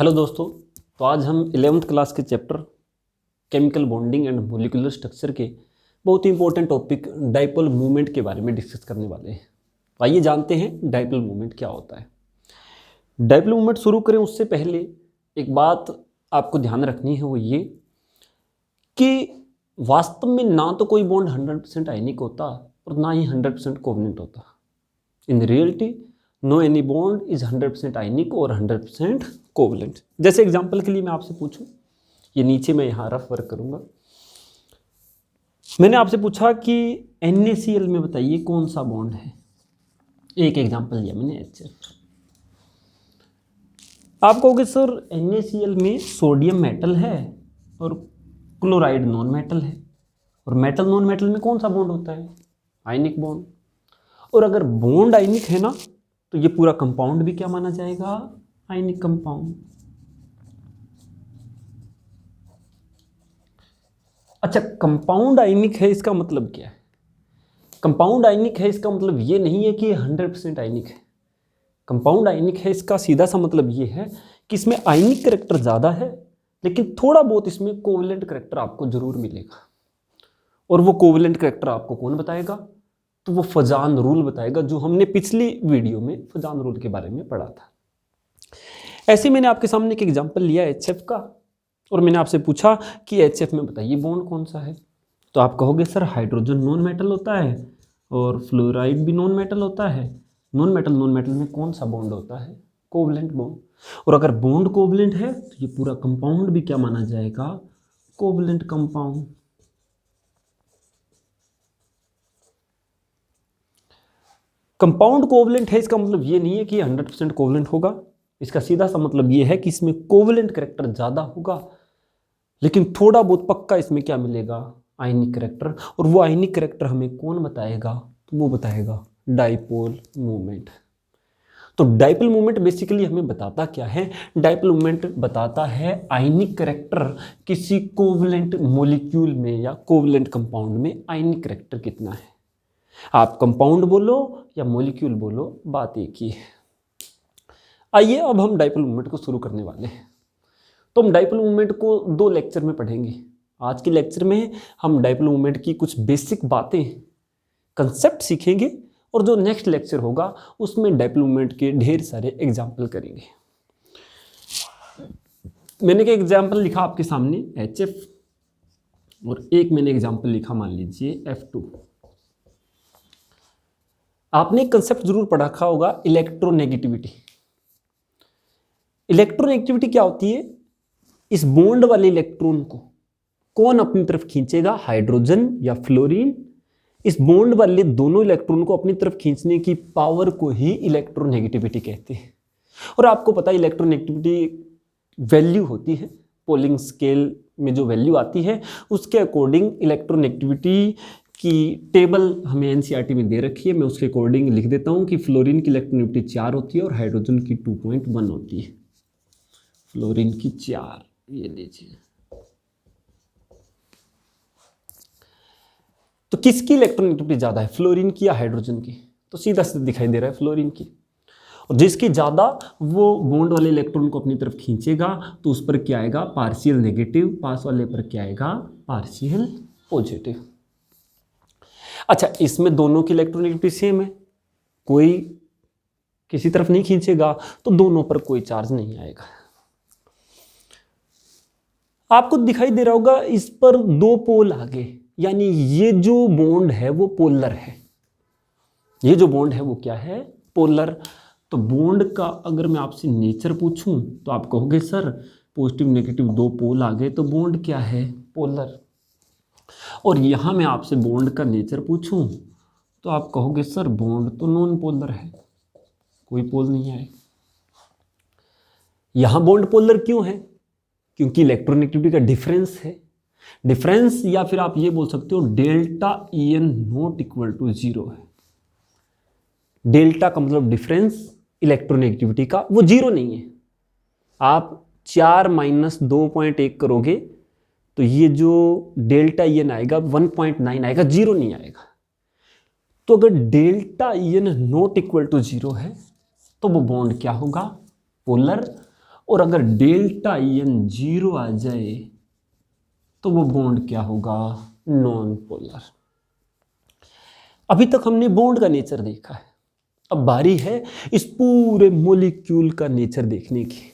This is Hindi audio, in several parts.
हेलो दोस्तों। तो आज हम 11th क्लास के chapter chemical bonding and molecular structure के बहुत ही इंपॉर्टेंट टॉपिक डाइपोल मूवमेंट के बारे में डिस्कस करने वाले हैं। तो आइए जानते हैं डाइपोल मूवमेंट क्या होता है। डाइपोल मूवमेंट शुरू करें उससे पहले एक बात आपको ध्यान रखनी है, वो ये कि वास्तव में ना तो कोई बॉन्ड 100% आयनिक होता और ना ही 100% कोवलेंट होता। In reality no any bond is 100% ionic और 100% कोवलेंट। जैसे एग्जांपल के लिए मैं आपसे पूछूं, ये नीचे मैं यहाँ रफ वर्क करूंगा। मैंने आपसे पूछा कि NaCl में बताइए कौन सा बॉन्ड है। एक एग्जांपल लिया मैंने HF। आप कहोगे सर NaCl में सोडियम मेटल है और क्लोराइड नॉन मेटल है, और मेटल नॉन मेटल में कौन सा बॉन्ड होता है? Ionic bond. और अगर बॉन्ड आयनिक है ना तो ये पूरा कंपाउंड भी क्या माना जाएगा? Ionic compound. अच्छा, कंपाउंड आयनिक है इसका मतलब क्या है? कंपाउंड आयनिक है इसका मतलब ये नहीं है कि ये 100% आयनिक है। कंपाउंड आयनिक है इसका सीधा सा मतलब ये है कि इसमें आयनिक करैक्टर ज़्यादा है, लेकिन थोड़ा बहुत इसमें कोवलेंट करैक्टर आपको जरूर मिलेगा। और वो कोवलेंट करैक्टर आपको कौन बताएगा? तो वो फजान रूल बताएगा, जो हमने पिछली वीडियो में फजान रूल के बारे में पढ़ा था। ऐसे मैंने आपके सामने एक एग्जांपल लिया HF का, और मैंने आपसे पूछा कि HF में बताइए बॉन्ड कौन सा है। तो आप कहोगे सर हाइड्रोजन नॉन मेटल होता है और फ्लोराइड भी नॉन मेटल होता है। नॉन मेटल में कौन सा बॉन्ड होता है? Covalent bond. और अगर बॉन्ड कोवलेंट है तो ये पूरा कंपाउंड भी क्या माना जाएगा? Covalent compound. कंपाउंड कोवलेंट है इसका मतलब ये नहीं है कि 100% कोवलेंट होगा। इसका सीधा सा मतलब ये है कि इसमें कोवलेंट करैक्टर ज़्यादा होगा, लेकिन थोड़ा बहुत पक्का इसमें क्या मिलेगा? आयनिक करैक्टर। और वो आयनिक करैक्टर हमें कौन बताएगा? तो वो बताएगा डाइपोल मूवमेंट। तो डाइपोल मूवमेंट बेसिकली हमें बताता क्या है? डाइपोल मूवमेंट बताता है आयनिक करैक्टर किसी कोवलेंट मॉलिक्यूल में या कोवलेंट कंपाउंड में आयनिक करैक्टर कितना है। आप कंपाउंड बोलो या मॉलिक्यूल बोलो, बात एक ही है। आइए अब हम डाइपोल मूवमेंट को शुरू करने वाले हैं। तो हम डाइपोल मूवमेंट को 2 लेक्चर में पढ़ेंगे। आज के लेक्चर में हम डाइपोल मूवमेंट की कुछ बेसिक बातें, कंसेप्ट सीखेंगे, और जो नेक्स्ट लेक्चर होगा उसमें डाइपोल मूवमेंट के ढेर सारे एग्जाम्पल करेंगे। मैंने एक एग्जाम्पल लिखा आपके सामने HF, और एक मैंने एग्जाम्पल लिखा मान लीजिए F2। आपने एक कंसेप्ट जरूर पढ़ा होगा, इलेक्ट्रोनेगेटिविटी। इलेक्ट्रोनेगेटिविटी क्या होती है? इस बॉन्ड वाले इलेक्ट्रॉन को कौन अपनी तरफ खींचेगा? हाइड्रोजन या फ्लोरीन। इस बॉन्ड वाले दोनों इलेक्ट्रॉन को अपनी तरफ खींचने की पावर को ही इलेक्ट्रोनेगेटिविटी कहते हैं। और आपको पता है इलेक्ट्रोनेगेटिविटी वैल्यू होती है, पोलिंग स्केल में जो वैल्यू आती है उसके अकॉर्डिंग इलेक्ट्रोनेगेटिविटी की टेबल हमें NCERT में दे रखी है। मैं उसके अकॉर्डिंग लिख देता हूँ कि फ्लोरीन की इलेक्ट्रोनेगेटिविटी 4 होती है और हाइड्रोजन की 2.1 होती है। फ्लोरीन की 4, ये लीजिए। तो किसकी इलेक्ट्रोनेगेटिविटी ज़्यादा है, फ्लोरीन की या हाइड्रोजन की? तो सीधा सीधा दिखाई दे रहा है फ्लोरीन की। और जिसकी ज़्यादा वो बॉन्ड वाले इलेक्ट्रॉन को अपनी तरफ खींचेगा तो उस पर क्या आएगा? Partial negative. पास वाले पर क्या आएगा? Partial positive. अच्छा, इसमें दोनों की इलेक्ट्रोनेगेटिविटी सेम है, कोई किसी तरफ नहीं खींचेगा तो दोनों पर कोई चार्ज नहीं आएगा। आपको दिखाई दे रहा होगा इस पर 2 पोल आगे, यानी ये जो बॉन्ड है वो पोलर है। ये जो बॉन्ड है वो क्या है? पोलर। तो बॉन्ड का अगर मैं आपसे नेचर पूछूं तो आप कहोगे सर पॉजिटिव नेगेटिव 2 पोल आ गए तो बॉन्ड क्या है? पोलर। और यहां मैं आपसे बॉन्ड का नेचर पूछूं तो आप कहोगे सर बॉन्ड तो नॉन पोलर है, कोई पोल नहीं आए। यहां बॉन्ड पोलर क्यों है? क्योंकि इलेक्ट्रोनेगेटिविटी का डिफरेंस है। डिफरेंस या फिर आप ये बोल सकते हो delta EN not equal to 0 है। डेल्टा का मतलब डिफरेंस इलेक्ट्रोनेगेटिविटी का, वो 0 नहीं है। आप 4 - 2.1 करोगे तो ये जो डेल्टा EN आएगा 1.9 आएगा, 0 नहीं आएगा। तो अगर delta EN not equal to 0 है तो वो बॉन्ड क्या होगा? पोलर। और अगर डेल्टा EN 0 आ जाए तो वो बॉन्ड क्या होगा, नॉन पोलर। अभी तक हमने बॉन्ड का नेचर देखा है, अब बारी है इस पूरे मॉलिक्यूल का नेचर देखने की।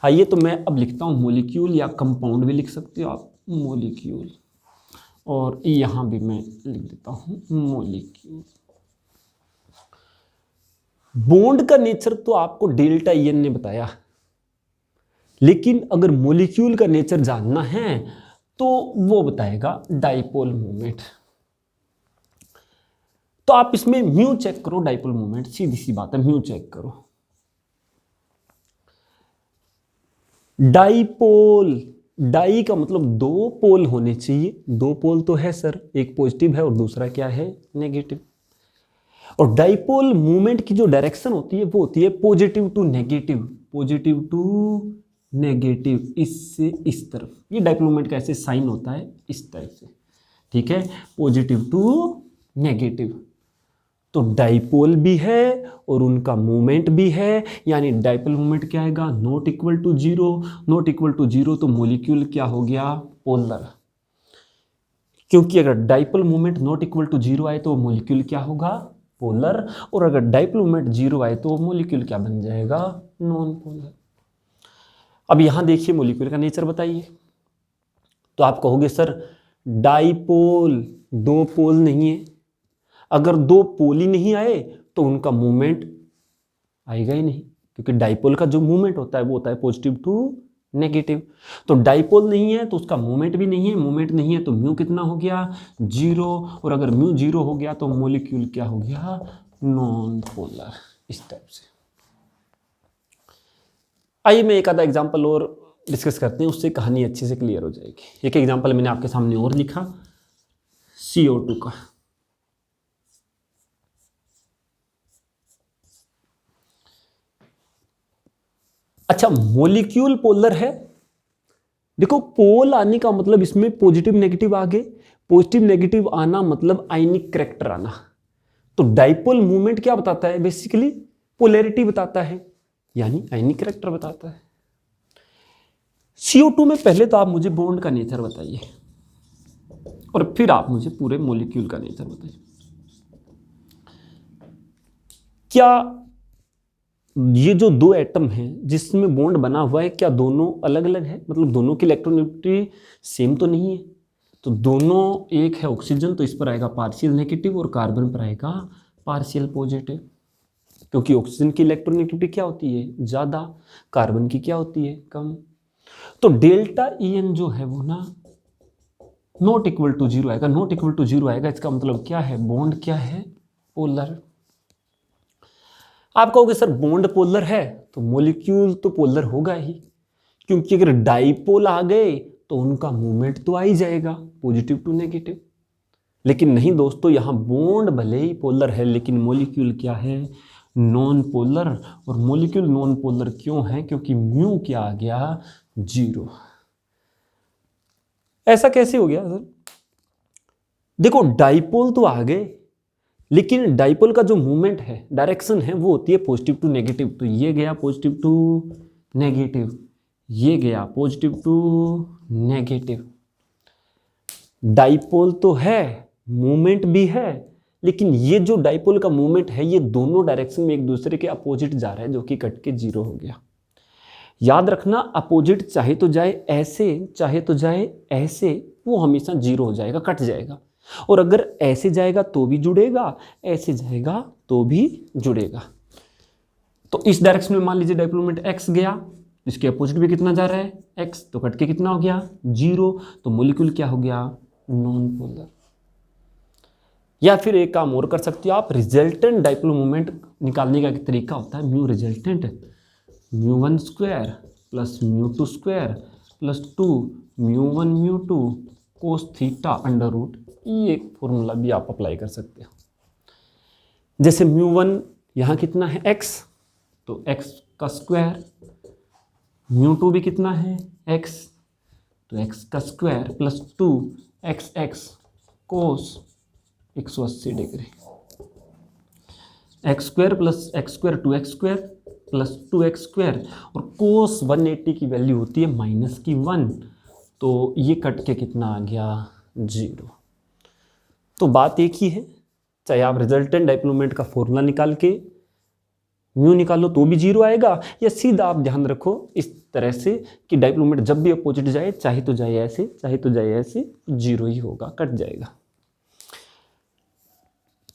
आइए तो मैं अब लिखता हूं मॉलिक्यूल, या कंपाउंड भी लिख सकते हो आप, मॉलिक्यूल, और यहां भी मैं लिख देता हूं मॉलिक्यूल। बॉन्ड का नेचर तो आपको डेल्टा EN ने बताया, लेकिन अगर मॉलिक्यूल का नेचर जानना है तो वो बताएगा डाइपोल मोमेंट। तो आप इसमें म्यू चेक करो, डाइपोल मोमेंट, सीधी सी बात है, म्यू चेक करो। डाइपोल, डाई का मतलब दो पोल होने चाहिए, दो पोल तो है सर, एक पॉजिटिव है और दूसरा क्या है, नेगेटिव। और डाइपोल मूवमेंट की जो डायरेक्शन होती है वो होती है positive to negative, positive to negative, इससे इस तरफ। ये डाइपोल मूवमेंट का ऐसे साइन होता है इस टाइप से, ठीक है, पॉजिटिव टू नेगेटिव। तो डाइपोल भी है और उनका मूवमेंट भी है, यानी डाइपोल मूवमेंट क्या आएगा, not equal to zero, not equal to zero, तो मॉलिक्यूल क्या हो गया, पोलर। क्योंकि अगर dipole movement not equal to zero आए तो मॉलिक्यूल क्या होगा, पोलर, और अगर डाइपोल मूवमेंट जीरो आए तो मॉलिक्यूल क्या बन जाएगा, नॉन पोलर। अब यहां देखिए मॉलिक्यूल का नेचर बताइए। तो आप कहोगे सर डाइपोल दो पोल नहीं है, अगर दो पोल ही नहीं आए तो उनका मूवमेंट आएगा ही नहीं, क्योंकि डाइपोल का जो मूवमेंट होता है वो होता है पॉजिटिव टू नेगेटिव। तो डाइपोल नहीं है तो उसका मूवमेंट भी नहीं है, मूवमेंट नहीं है तो म्यू कितना हो गया, जीरो, और अगर म्यू जीरो हो गया तो मॉलिक्यूल क्या हो गया, नॉन पोलर, इस टाइप से। आइए मैं एक आधा एग्जांपल और डिस्कस करते हैं, उससे कहानी अच्छे से क्लियर हो जाएगी। एक एग्जांपल मैंने आपके सामने और लिखा CO2 का। अच्छा, मॉलिक्यूल पोलर है, देखो पोल आने का मतलब इसमें पॉजिटिव नेगेटिव आ गए, पॉजिटिव नेगेटिव आना मतलब आयनिक करैक्टर आना। तो डाइपोल मूवमेंट क्या बताता है, बेसिकली पोलैरिटी बताता है, यानी आयनिक करैक्टर बताता है। CO2 में पहले तो आप मुझे बॉन्ड का नेचर बताइए और फिर आप मुझे पूरे मॉलिक्यूल का नेचर बताइए। क्या ये जो दो एटम हैं जिसमें बॉन्ड बना हुआ है, क्या दोनों अलग अलग है, मतलब दोनों की इलेक्ट्रोनेगेटिविटी सेम तो नहीं है? तो दोनों, एक है ऑक्सीजन तो इस पर आएगा पार्शियल नेगेटिव और कार्बन पर आएगा पार्शियल पॉजिटिव, क्योंकि ऑक्सीजन की इलेक्ट्रोनेगेटिविटी क्या होती है, ज़्यादा, कार्बन की क्या होती है, कम। तो डेल्टा EN जो है वो ना नॉट इक्वल टू जीरो आएगा, नॉट इक्वल टू जीरो आएगा, इसका मतलब क्या है, बॉन्ड क्या है, पोलर। आप कहोगे सर बॉन्ड पोलर है तो मॉलिक्यूल तो पोलर होगा ही, क्योंकि अगर डाइपोल आ गए तो उनका मूवमेंट तो आ ही जाएगा पॉजिटिव टू नेगेटिव। लेकिन नहीं दोस्तों, यहां बॉन्ड भले ही पोलर है लेकिन मॉलिक्यूल क्या है, नॉन पोलर। और मॉलिक्यूल नॉन पोलर क्यों है, क्योंकि म्यू क्या आ गया, जीरो। ऐसा कैसे हो गया सर? देखो डाइपोल तो आ गए, लेकिन डाइपोल का जो मूवमेंट है, डायरेक्शन है, वो होती है पॉजिटिव टू नेगेटिव। तो ये गया पॉजिटिव टू नेगेटिव, ये गया पॉजिटिव टू नेगेटिव। डाइपोल तो है, मूवमेंट भी है, लेकिन ये जो डाइपोल का मूवमेंट है ये दोनों डायरेक्शन में एक दूसरे के अपोजिट जा रहा है, जो कि कट के जीरो हो गया। याद रखना, अपोजिट चाहे तो जाए ऐसे, चाहे तो जाए ऐसे, वो हमेशा जीरो हो जाएगा, कट जाएगा। और अगर ऐसे जाएगा तो भी जुड़ेगा, ऐसे जाएगा तो भी जुड़ेगा। तो इस डायरेक्शन में मान लीजिए डाइपोल मोमेंट x गया, इसके अपोजिट भी कितना जा रहा है, x, तो कट के कितना हो गया, जीरो। तो मॉलिक्यूल क्या हो गया, नॉन पोलर। या फिर एक काम और कर सकते हो आप, रिजल्टेंट डाइपोल मोमेंट निकालने का एक तरीका होता है, mu resultant, μ1 square plus μ2 square plus 2 μ1 μ2 cos theta under root. ये एक फॉर्मूला भी आप अप्लाई कर सकते हो। जैसे μ1 यहाँ कितना है x, तो x का स्क्वायर, μ2 भी कितना है x, तो x का स्क्वायर प्लस 2xx कोस 180 degree, x square plus x square 2x square plus 2x², और कोस 180 की वैल्यू होती है -1, तो ये कट के कितना आ गया 0। तो बात एक ही है, चाहे आप रिजल्टेंट डाइपोल मोमेंट का फॉर्मूला निकाल के म्यू निकालो तो भी 0 आएगा, या सीधा आप ध्यान रखो इस तरह से कि डाइपोल मोमेंट जब भी अपोजिट जाए, चाहे तो जाए ऐसे चाहे तो जाए ऐसे, 0 ही होगा, कट जाएगा।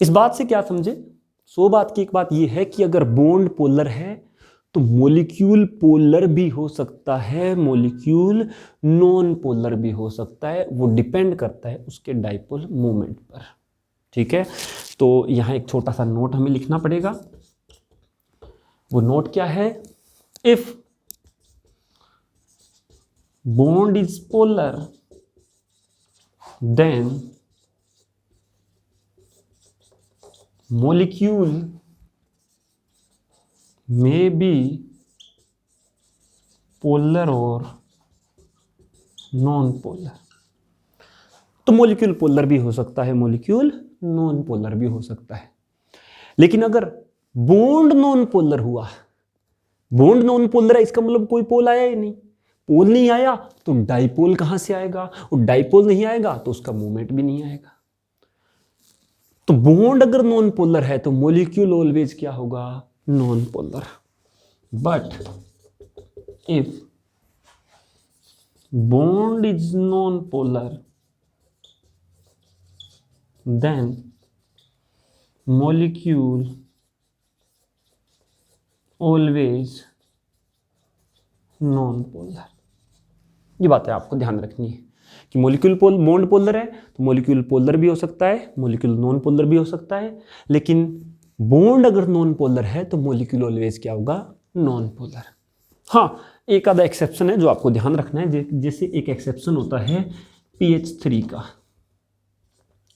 इस बात से क्या समझे, 100 बात की एक बात यह है कि अगर बॉन्ड पोलर है तो मॉलिक्यूल पोलर भी हो सकता है, मॉलिक्यूल नॉन पोलर भी हो सकता है, वो डिपेंड करता है उसके डाइपोल मोमेंट पर। ठीक है, तो यहां एक छोटा सा नोट हमें लिखना पड़ेगा। वो नोट क्या है, if bond is polar then molecule may be polar or non polar. तो मॉलिक्यूल पोलर भी हो सकता है, मॉलिक्यूल नॉन पोलर भी हो सकता है। लेकिन अगर बॉन्ड नॉन पोलर हुआ, बॉन्ड नॉन पोलर है इसका मतलब कोई पोल आया ही नहीं, पोल नहीं आया तो डाइपोल कहां से आएगा, और डाइपोल नहीं आएगा तो उसका मूवमेंट भी नहीं आएगा। तो बॉन्ड अगर नॉन पोलर है तो मॉलिक्यूल ऑलवेज क्या होगा, non polar. But if bond is non polar then molecule always non polar. ये बात है आपको ध्यान रखनी है कि मॉलिक्यूल बॉन्ड पोलर है तो मॉलिक्यूल पोलर भी हो सकता है, मॉलिक्यूल नॉन पोलर भी हो सकता है, लेकिन बॉन्ड अगर नॉन पोलर है तो मॉलिक्यूल ऑलवेज क्या होगा, नॉन पोलर। हाँ, एक आधा एक्सेप्शन है जो आपको ध्यान रखना है, जैसे एक एक्सेप्शन होता है PH3 का।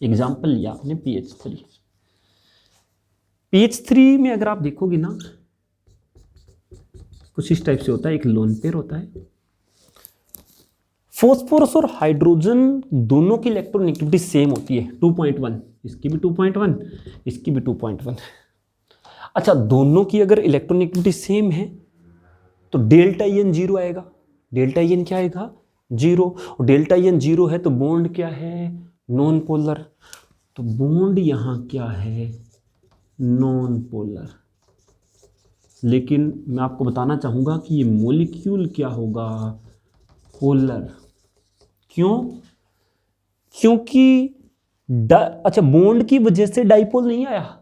एग्जाम्पल लिया आपने PH3। PH3 में अगर आप देखोगे ना, कुछ इस टाइप से होता है, एक लोन पेयर होता है। फॉस्फोरस और हाइड्रोजन दोनों की इलेक्ट्रोनेगेटिविटी सेम होती है 2.1, इसकी भी 2.1, इसकी भी 2.1। अच्छा, दोनों की अगर इलेक्ट्रोनेगेटिविटी सेम है तो डेल्टा EN 0 आएगा। डेल्टा EN क्या आएगा, 0। और डेल्टा EN 0 है तो बॉन्ड क्या है, नॉन पोलर। तो बॉन्ड यहां क्या है, नॉन पोलर। लेकिन मैं आपको बताना चाहूंगा कि ये मॉलिक्यूल क्या होगा, पोलर। क्यों, क्योंकि अच्छा, बॉन्ड की वजह से डाइपोल नहीं आया,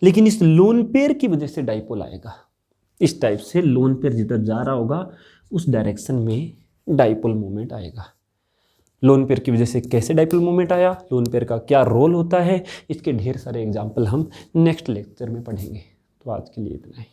लेकिन इस लोन पेयर की वजह से डाइपोल आएगा। इस टाइप से लोन पेयर जिधर जा रहा होगा उस डायरेक्शन में डाइपोल मोमेंट आएगा। लोन पेयर की वजह से कैसे डाइपोल मोमेंट आया, लोन पेयर का क्या रोल होता है, इसके ढेर सारे एग्जाम्पल हम नेक्स्ट लेक्चर में पढ़ेंगे। तो आज के लिए इतना ही।